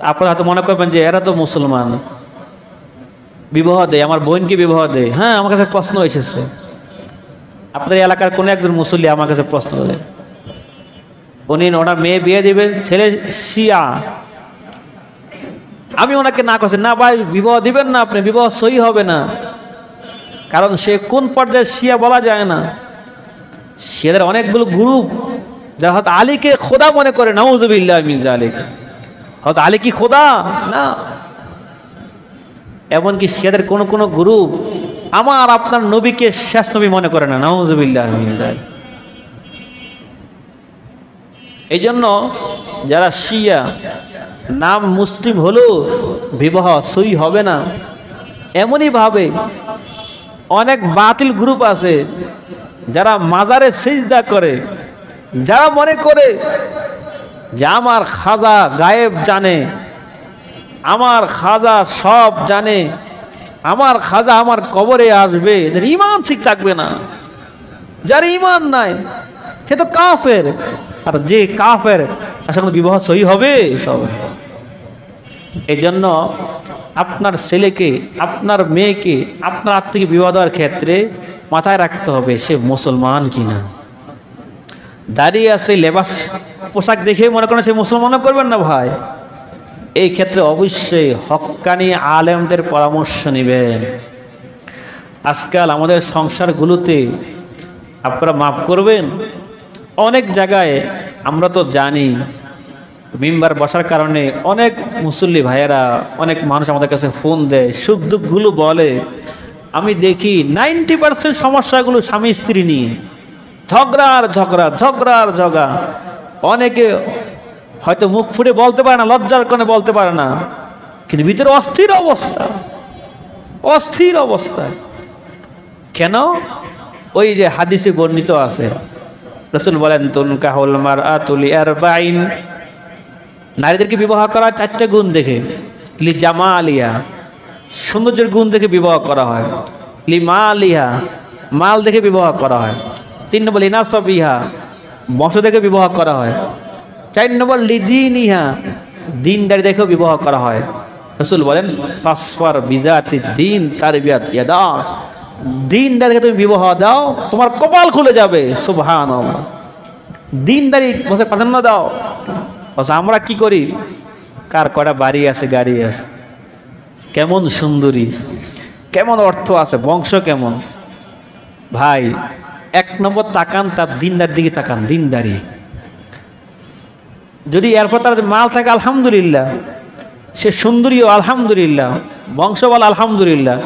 Speaker 1: আপনারা হয়তো মনে করবেন যে এরা তো মুসলমান, বিবাহ দেয়, আমার বোনকে বিবাহ দেয়। হ্যাঁ, আমার কাছে প্রশ্ন এসেছে, আপনাদের এলাকার কোনো একজন মুসল্লি আমার কাছে প্রশ্ন করে, উনি ওনার মেয়ে বিয়ে দেবেন, ছেলে শিয়া। আমি ওনাকে না করছি, না ভাই বিবাহ দিবেন না, আপনি বিবাহ সই হবে না, কারণ সে কোন পর্যায়ে শিয়া বলা যায় না। শিয়াদের অনেকগুলো গ্রুপ, যারা হয়তো আলীকে খোদা মনে করে, নাউযুবিল্লাহ মিন যালিক। হয়তো আলী কি খোদা না, এমনকি শিয়াদের কোন কোন গ্রুপ আমার আপনার নবীকে শেষ নবী মনে করে না, নাউযুবিল্লাহ মিন যালিক। এই জন্য যারা শিয়া, নাম মুসলিম হলেও বিবাহ সই হবে না। এমনই ভাবে অনেক বাতিল গ্রুপ আছে যারা মাজারে সিজদা করে, যারা মনে করে যে আমার খাজা গায়েব জানে, আমার খাজা সব জানে, আমার খাজা আমার কবরে আসবে, এদের ঈমান ঠিক থাকবে না। যার ঈমান নাই সে তো কাফের, আর যে কাফের তার সঙ্গে বিবাহ সই হবে সব। এই জন্য আপনার ছেলেকে, আপনার মেয়েকে, আপনার আত্মীয়কে বিবাহ দেওয়ার ক্ষেত্রে মাথায় রাখতে হবে সে মুসলমান কিনা। দাঁড়িয়ে আছে, লেবাস পোশাক দেখে মনে করেন সে মুসলমানও করবেন না ভাই। এই ক্ষেত্রে অবশ্যই হক্কানি আলেমদের পরামর্শ নেবেন। আজকাল আমাদের সংসারগুলোতে আপনারা মাফ করবেন, অনেক জায়গায় আমরা তো জানি মিম্বার বসার কারণে অনেক মুসল্লি ভাইয়েরা, অনেক মানুষ আমাদের কাছে ফোন দেয়, সুখ দুঃখগুলো বলে। আমি দেখি 90% সমস্যাগুলো স্বামী স্ত্রী নিয়ে, ঝগড়ার ঝগড়া, ঝগড়ার ঝগড়া। অনেকে হয়তো মুখ ফুটে বলতে পারে না, লজ্জার কারণে বলতে পারে না, কিন্তু ভিতরে অস্থির অবস্থা, অস্থির অবস্থা। কেন? ওই যে হাদিসে বর্ণিত আছে, রাসূল বলেন তুনকাহুল মারআতু লিআরবাইন, নারীদেরকে বিবাহ করা 4টে গুণ দেখে। লি জামালিহা, সৌন্দর্যের গুণ দেখে বিবাহ করা হয়। লি মালিহা, মাল দেখে বিবাহ করা হয়। 3 নম্বর লিনাসবিহা, বংশ দেখে বিবাহ করা হয়। 4 নম্বর লিদিনিহা, দিনদারি দেখেও বিবাহ করা হয়। রাসূল বলেন ফাসফার বিজাতি দিন তারবিয়াত ইয়াদা, দিনদারি দেখে তুমি বিবাহ দাও, তোমার কপাল খুলে যাবে। সুবহানাল্লাহ। দিনদারি বসে প্রাধান্য দাও। আমরা কি করি? কার কটা বাড়ি আছে, গাড়ি আছে, কেমন সুন্দরী, কেমন অর্থ আছে, বংশ কেমন। ভাই 1 নম্বর তাকান তার দিনদার দিকে তাকান, দিনদারি। যদি এরপর তার মাল থাকে আলহামদুলিল্লাহ, সে সুন্দরীও আলহামদুলিল্লাহ, বংশবল আলহামদুলিল্লাহ,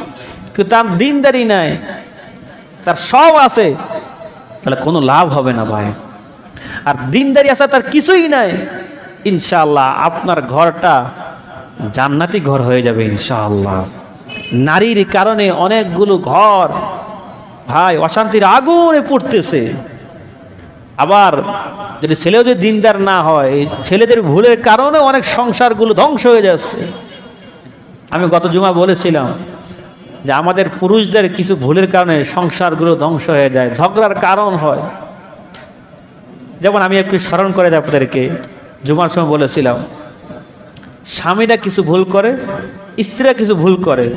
Speaker 1: কিন্তু তার দিনদারি নাই, তার সব আছে, তাহলে কোনো লাভ হবে না ভাই। আর দিনদারি আছে তার কিছুই নাই, ইনশাআল্লাহ আপনার ঘরটা জান্নাতি ঘর হয়ে যাবে ইনশাআল্লাহ। নারীর কারণে অনেকগুলো ঘর ভাই অশান্তির আগুনে পড়তেছে। আবার যদি ছেলেও যদি দিনদার না হয়, ছেলেদের ভুলের কারণে অনেক সংসারগুলো ধ্বংস হয়ে যাচ্ছে। আমি গত জুমা বলেছিলাম যে আমাদের পুরুষদের কিছু ভুলের কারণে সংসারগুলো ধ্বংস হয়ে যায়, ঝগড়ার কারণ হয়। যেমন আমি একটু স্মরণ করে দেয় আপনাদেরকে, জুমার সময় বলেছিলাম স্বামীরা কিছু ভুল করে, স্ত্রীরা কিছু ভুল করে,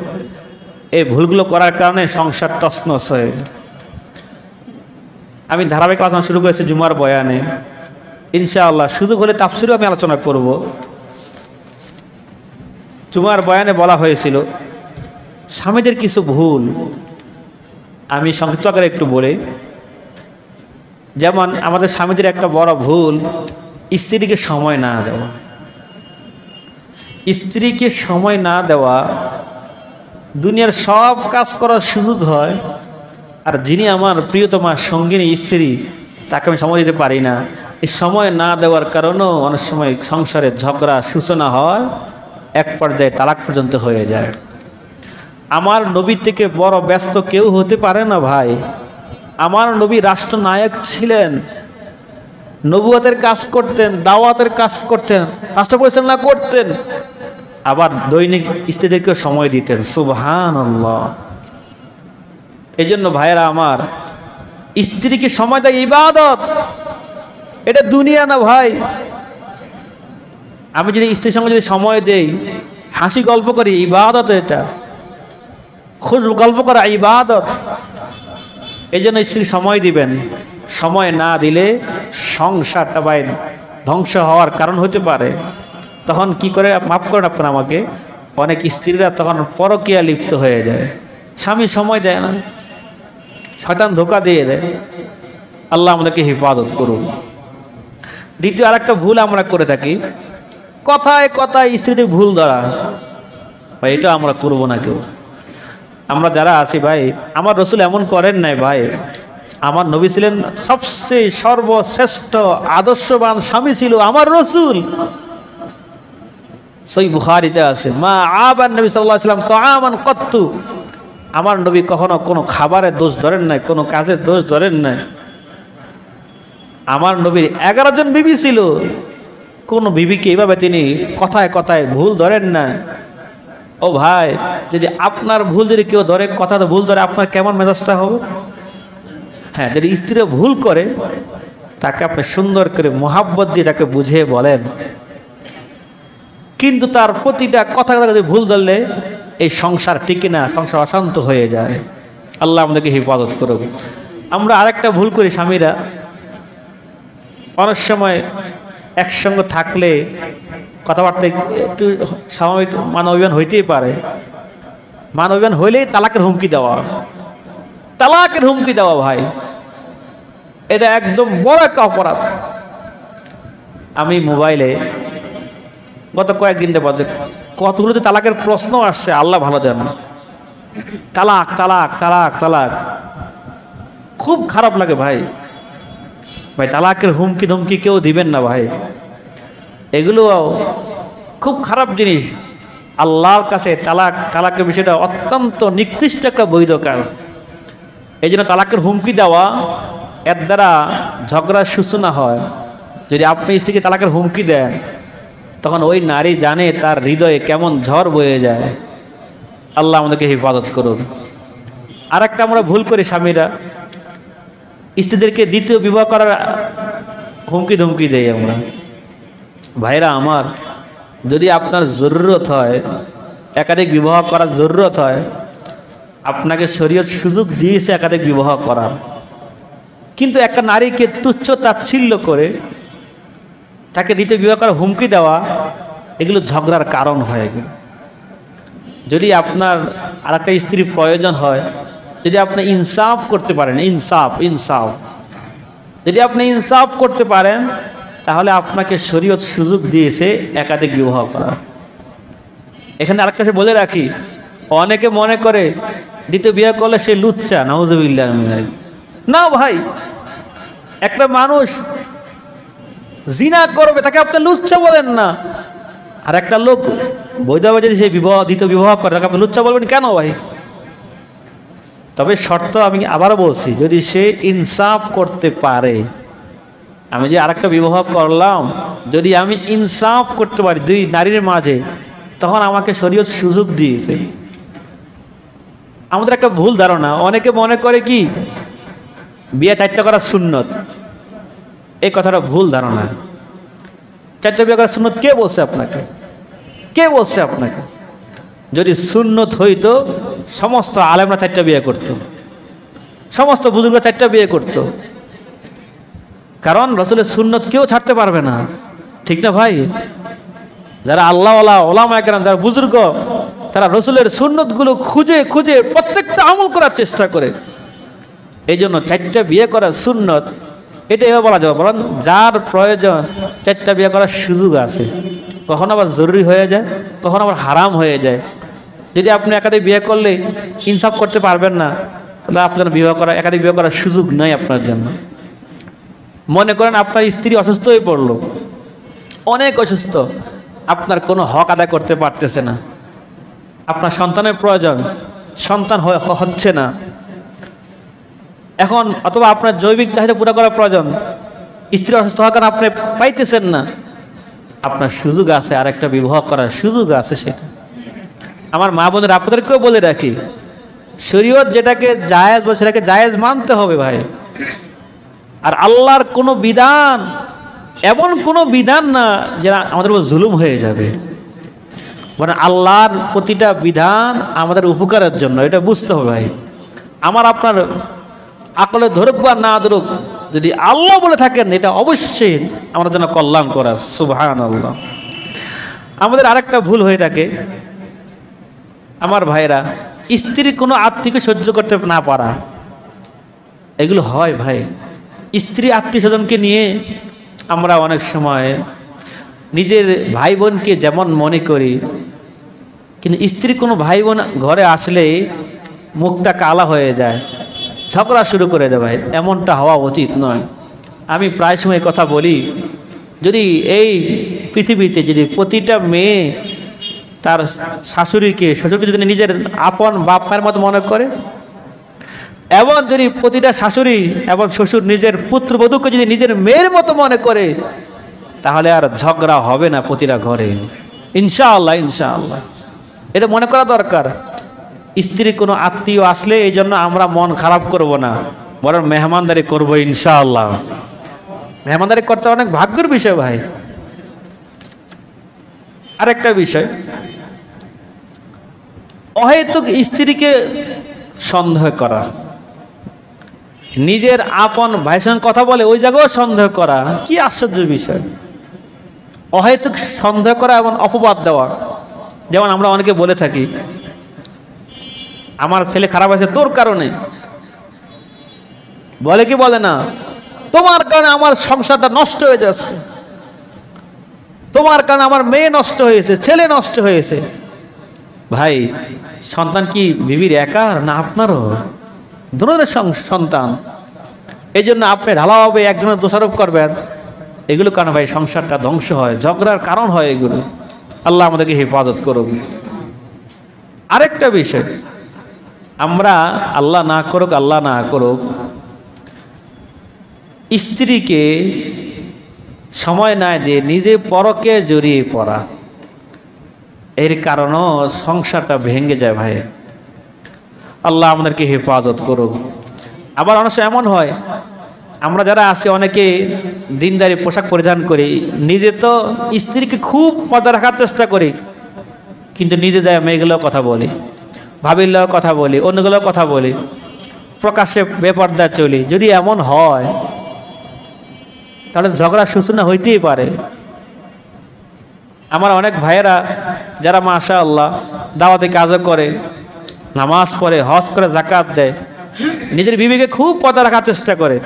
Speaker 1: এই ভুলগুলো করার কারণে সংসার তছনছ হয়ে। আমি ধারাবাহিক আলোচনা শুরু করেছি জুমার বয়ানে, ইনশাআল্লাহ সুযোগ হলে তাফসীরেও আমি আলোচনা করব। জুমার বয়ানে বলা হয়েছিল স্বামীদের কিছু ভুল, আমি সংক্ষিপ্ত আকারে একটু বলি। যেমন আমাদের স্বামীদের একটা বড় ভুল, স্ত্রীকে সময় না দেওয়া। স্ত্রীকে সময় না দেওয়া, দুনিয়ার সব কাজ করার সুযোগ হয়, আর যিনি আমার প্রিয়তমা সঙ্গিনী স্ত্রী, তাকে আমি সময় দিতে পারি না। এই সময় না দেওয়ার কারণেও অনেক সময় সংসারে ঝগড়া সূচনা হয়, এক পর্যায়ে তালাক পর্যন্ত হয়ে যায়। আমার নবী থেকে বড় ব্যস্ত কেউ হতে পারে না ভাই। আমার নবী রাষ্ট্রনায়ক ছিলেন, নবুয়তের কাজ করতেন, দাওয়াতের কাজ করতেন, রাষ্ট্র পরিচালনা করতেন, আবার দৈনিক স্ত্রীদেরকে সময় দিতেন। সুবহানাল্লাহ। এই জন্য ভাইয়েরা আমার, স্ত্রীকে সময় দেয় ইবাদত, এটা দুনিয়া না ভাই। আমি যদি স্ত্রীর সঙ্গে যদি সময় দেই, হাসি গল্প করি, ইবাদত। এটা খুশ গল্প করা ইবাদত। এই জন্য স্ত্রীকে সময় দিবেন। সময় না দিলে সংসারটা ভাই ধ্বংস হওয়ার কারণ হতে পারে। তখন কি করে, মাফ করেন আপনারা আমাকে, অনেক স্ত্রীরা তখন পরকীয়া লিপ্ত হয়ে যায়। স্বামী সময় দেয় না, শয়তান ধোঁকা দিয়ে দেয়। আল্লাহ আমাদেরকে হেফাজত করুন। দ্বিতীয় আরেকটা ভুল আমরা করে থাকি, কথায় কথায় স্ত্রীদের ভুল ধরা। ভাই এটা আমরা করবো না কেউ। আমরা যারা আছি ভাই, আমার রসুল এমন করেন নাই ভাই। আমার নবী ছিলেন সবচেয়ে সর্বশ্রেষ্ঠ আদর্শবান স্বামী ছিল আমার রসুল। সহিহ বুখারীতে আছে, মা আবান নবী সাল্লাল্লাহু আলাইহি ওয়াসাল্লাম তাআমান কত্তু। আমার নবী কখনো কোনো খাবারের দোষ ধরেন নাই, কোনো কাজের দোষ ধরেন নাই। আমার নবীর 11 জন বিবি ছিল, কোন বিবিকে এইভাবে তিনি কথায় কথায় ভুল ধরেন না। ও ভাই, যদি আপনার ভুল যদি কেউ ধরে, কথাটা ভুল ধরে, আপনার কেমন মেজাজটা হবে? হ্যাঁ, যদি স্ত্রী ভুল করে, তাকে আপনি সুন্দর করে মোহাব্বত দিয়ে তাকে বুঝিয়ে বলেন। কিন্তু তার প্রতিটা কথা যদি ভুল ধরলে এই সংসার টিকে না, সংসার অশান্ত হয়ে যায়। আল্লাহ আমাদেরকে হেফাজত করুক। আমরা আরেকটা ভুল করি স্বামীরা, অনেক সময় একসঙ্গে থাকলে কথাবার্তা একটু স্বাভাবিক মানবিয়ান হইতেই পারে, মানবিয়ান হইলেই তালাকের হুমকি দেওয়া। তালাকের হুমকি দেওয়া ভাই, এটা একদম বড় একটা অপরাধ। আমি মোবাইলে গত কয়েকদিন পর্যন্ত কতগুলো যে তালাকের প্রশ্ন আসছে আল্লাহ ভালো জানে। তালাক তালাক তালাক তালাক, খুব খারাপ লাগে ভাই। ভাই তালাকের হুমকি ধমকি কেউ দিবেন না ভাই, এগুলো খুব খারাপ জিনিস। আল্লাহর কাছে তালাকের বিষয়টা অত্যন্ত নিকৃষ্ট একটা বৈধ কাজ। এই জন্য তালাকের হুমকি দেওয়া, এর দ্বারা ঝগড়ার সূচনা হয়। যদি আপনি স্ত্রীকে তালাকের হুমকি দেন, তখন ওই নারী জানে তার হৃদয়ে কেমন ঝড় বয়ে যায়। আল্লাহ আমাদেরকে হেফাজত করুন। আর একটা আমরা ভুল করি স্বামীরা, স্ত্রীদেরকে দ্বিতীয় বিবাহ করার হুমকি ধমকি দেই আমরা। ভাইরা আমার, যদি আপনার জরুরত হয়, একাধিক বিবাহ করার জরুরত হয়, আপনাকে শরীয়ত সুযোগ দিয়েছে একাধিক বিবাহ করার, কিন্তু একটা নারীকে তুচ্ছ তাচ্ছিল্য করে তাকে দ্বিতীয় বিবাহ করার হুমকি দেওয়া, এগুলো ঝগড়ার কারণ হয়। যদি আপনার আর একটা স্ত্রীর প্রয়োজন হয়, যদি আপনি ইনসাফ করতে পারেন, ইনসাফ ইনসাফ যদি আপনি ইনসাফ করতে পারেন, তাহলে আপনাকে শরীয়ত সুযোগ দিয়েছে একাধিক বিবাহ করার। এখানে আরেকটা বলে রাখি, অনেকে মনে করে দ্বিতীয় বিয়ে করলে সে লুচ্চা, নাউজুবিল্লাহ। না ভাই, একটা মানুষ জিনা করবে তাকে আপনি লুচ্চা বলেন না, আর একটা লোক বৈধভাবে যদি সে দ্বিতীয় বিবাহ করে তাকে আপনি লুচ্চা বলবেন কেন ভাই? তবে শর্ত আমি আবারও বলছি, যদি সে ইনসাফ করতে পারে। আমি যে আরেকটা বিবাহ করলাম, যদি আমি ইনসাফ করতে পারি দুই নারীর মাঝে, তখন আমাকে শরীয়ত সুযোগ দিয়েছে। আমাদের একটা ভুল ধারণা, অনেকে মনে করে কি বিয়ে 4টা করা সুন্নত। এই কথাটা ভুল ধারণা। 4টা বিয়ে করা সুন্নত কে বলছে আপনাকে? কে বলছে আপনাকে? যদি সুন্নত হইতো সমস্ত আলেমরা 4টা বিয়ে করত, সমস্ত বুজুর্গরা 4টা বিয়ে করত। কারণ রসুলের সুন্নত কেউ ছাড়তে পারবে না, ঠিক না ভাই? যারা আল্লাহওয়ালা ওলামা একরাম, যারা বুজুর্গ, তারা রসুলের সুন্নতগুলো খুঁজে খুঁজে প্রত্যেকটা আমল করার চেষ্টা করে। এই জন্য 4টা বিয়ে করার সুন্নত, এটা এভাবে বলা যাবে, বরং যার প্রয়োজন 4টা বিয়ে করার সুযোগ আছে। কখন আবার জরুরি হয়ে যায়, কখন আবার হারাম হয়ে যায়। যদি আপনি একাধিক বিয়ে করলে ইনসাফ করতে পারবেন না, তাহলে আপনার একাধিক বিয়ে করার সুযোগ নাই আপনার জন্য। মনে করেন আপনার স্ত্রী অসুস্থ হয়ে পড়লো, অনেক অসুস্থ, আপনার কোনো হক আদায় করতে পারতেছে না, আপনার সন্তানের প্রয়োজন, সন্তান হচ্ছে না এখন, অথবা আপনার জৈবিক চাহিদা পুরো করার প্রয়োজন, স্ত্রী অসুস্থ হওয়ার কারণে আপনি পাইতেছেন না, আপনার সুযোগ আছে, আর একটা বিবাহ করার সুযোগ আছে। সেটা আমার মা বোনের আপনাদেরকেও বলে রাখি, শরীয়ত যেটাকে জায়েজ বলে সেটাকে জায়েজ মানতে হবে ভাই। আর আল্লাহর কোনো বিধান এমন কোনো বিধান না যেটা আমাদের উপর জুলুম হয়ে যাবে, মানে আল্লাহর প্রতিটা বিধান আমাদের উপকারের জন্য, এটা বুঝতে হবে ভাই। আমার আপনার আকলে ধরুক বা না ধরুক, যদি আল্লাহ বলে থাকেন এটা অবশ্যই আমাদের জন্য কল্যাণ করা। সুবহানাল্লাহ। আমাদের আরেকটা ভুল হয়ে থাকে আমার ভাইরা, স্ত্রীর কোনো আত্মীয়কে সহ্য করতে না পারা, এগুলো হয় ভাই। স্ত্রী আত্মীয় স্বজনকে নিয়ে আমরা অনেক সময় নিজের ভাই বোনকে যেমন মনে করি, কিন্তু স্ত্রী কোনো ভাই বোন ঘরে আসলে মুখটা কালা হয়ে যায়, ঝগড়া শুরু করে দেয় ভাই। এমনটা হওয়া উচিত নয়। আমি প্রায় সময় কথা বলি, যদি এই পৃথিবীতে যদি প্রতিটা মেয়ে তার শাশুড়িকে শ্বশুরকে যদি নিজের আপন বাপ মায়ের মতো মনে করে, এবং যদি প্রতিটা শাশুড়ি এবং শ্বশুর নিজের পুত্রবধূকে যদি নিজের মেয়ের মতো মনে করে, তাহলে আর ঝগড়া হবে না প্রতিটা ঘরে, ইনশাআল্লাহ। ইনশাআল্লাহ এটা মনে করা দরকার। স্ত্রীর কোনো আত্মীয় আসলে এই জন্য আমরা মন খারাপ করব না, বরং মেহমানদারি করবো ইনশাআল্লাহ। মেহমানদারি করতে অনেক ভাগ্যের বিষয় ভাই। আরেকটা বিষয়, অহেতুক স্ত্রীকে সন্দেহ করা, নিজের আপন ভাইয়ের সঙ্গে কথা বলে ওই জায়গাও সন্দেহ করা, কি আশ্চর্য বিষয়। অহেতুক সন্দেহ করা এবং অপবাদ দেওয়া। যেমন আমরা অনেকে বলে থাকি, আমার ছেলে খারাপ আছে তোর কারণে, বলে কি বলে না, তোমার কারণে আমার সংসারটা নষ্ট হয়ে যাচ্ছে, তোমার কারণে আমার মেয়ে নষ্ট হয়েছে, ছেলে নষ্ট হয়েছে। ভাই, সন্তান কি বিবির একার না আপনারও? দুজনের সন্তান। এই জন্য আপনি ঢালাভাবে একজনের দোষারোপ করবেন, এগুলো কারণে ভাই সংসারটা ধ্বংস হয়, ঝগড়ার কারণ হয় এগুলো। আল্লাহ আমাদেরকে হেফাজত করুক। আরেকটা বিষয়, আমরা আল্লাহ না করুক স্ত্রীকে সময় না দিয়ে নিজে পরকে জড়িয়ে পড়া, এর কারণও সংসারটা ভেঙে যায় ভাই। আল্লাহ আমাদেরকে হেফাজত করুক। আবার অনেক সময় এমন হয়, আমরা যারা আছি অনেকে দিনদারি পোশাক পরিধান করি, নিজে তো স্ত্রীকে খুব পর্দা রাখার চেষ্টা করি, কিন্তু নিজে যায় মেয়েগুলোও কথা বলি, ভাবিরও কথা বলি, অন্যগুলোও কথা বলি, প্রকাশ্যে বেপর্দা চলি। যদি এমন হয় তাহলে ঝগড়া সূচনা হইতেই পারে। আমার অনেক ভাইয়েরা যারা মাশাআল্লাহ দাওয়াতে কাজও করে, নামাজ পড়ে, হজ করে, যাকাত দেয়, নিজের বিবিকে খুব পর্দা রাখার চেষ্টা করে,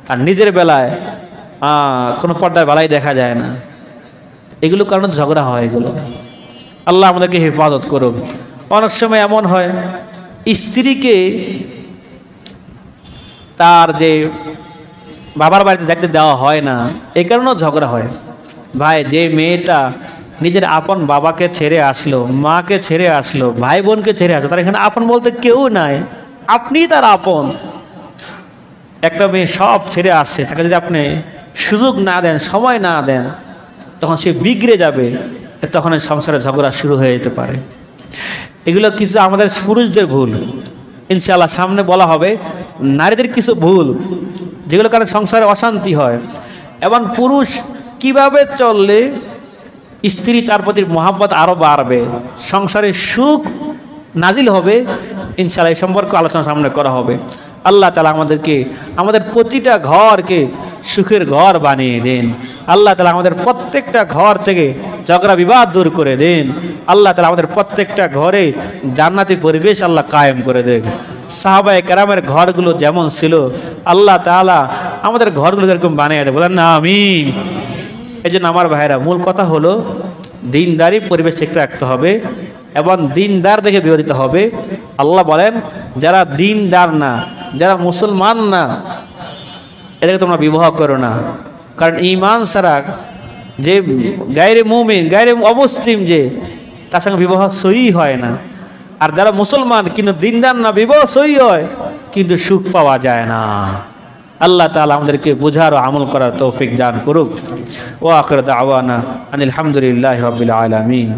Speaker 1: আর নিজের বেলায় কোনো পর্দায় বেলায় দেখা যায় না। এগুলো কারণে ঝগড়া হয়। এগুলো আল্লাহ আমাদেরকে হেফাজত করুক। অনেক সময় এমন হয়, স্ত্রীকে তার যে বাবার বাড়িতে দেখতে দেওয়া হয় না, এই কারণেও ঝগড়া হয়। ভাই, যে মেয়েটা নিজের আপন বাবাকে ছেড়ে আসলো, মাকে ছেড়ে আসলো, ভাই বোনকে ছেড়ে আসলো, তার এখানে আপন বলতে কেউ নাই, আপনিই তার আপন। একটা মেয়ে সব ছেড়ে আসছে, তাকে যদি আপনি সুযোগ না দেন, সময় না দেন, তখন সে বিগড়ে যাবে, তখন সংসারে ঝগড়া শুরু হয়ে যেতে পারে। এগুলো কিছু আমাদের পুরুষদের ভুল, ইনশাআল্লাহ সামনে বলা হবে। নারীদের কিছু ভুল যেগুলো কারণে সংসারে অশান্তি হয়, এবং পুরুষ কিভাবে চললে স্ত্রী তার প্রতি মহাব্বত আরও বাড়বে, সংসারে সুখ নাজিল হবে, ইনশাআল্লাহ এই সম্পর্কে আলোচনা সামনে করা হবে। আল্লাহ তাআলা আমাদেরকে আমাদের প্রতিটা ঘরকে সুখের ঘর বানিয়ে দেন। আল্লাহ তাআলা আমাদের প্রত্যেকটা ঘর থেকে ঝগড়া বিবাদ দূর করে দেন। আল্লাহ তাআলা আমাদের প্রত্যেকটা ঘরে জান্নাতি পরিবেশ আল্লাহ কায়েম করে দেন। সাহাবায়ে কেরামের ঘরগুলো যেমন ছিল, আল্লাহ তাআলা আমাদের ঘরগুলো এরকম বানিয়ে দেন, বলেন না আমিন। এই জন্য আমার ভাইয়েরা, মূল কথা হলো দিনদারি পরিবেশ ঠিক রাখতে হবে এবং দিনদার দেখে বিয়ে দিতে হবে। আল্লাহ বলেন, যারা দিনদার না, যারা মুসলমান না, এটাকে তোমরা বিবাহ করো না, কারণ ঈমান ছাড়া যে গায়রে মুমিন, গায়রে অমুসলিম, যে তার সঙ্গে বিবাহ সহি হয় না। আর যারা মুসলমান কিন্তু দিনদার না, বিবাহ সহি হয় কিন্তু সুখ পাওয়া যায় না। আল্লাহ তাআলা আমাদেরকে বুঝার ও আমল করার তৌফিক দান করুক। ওয়া আখিরু দাওয়ানা আনিল হামদুলিল্লাহি রাব্বিল আলামিন।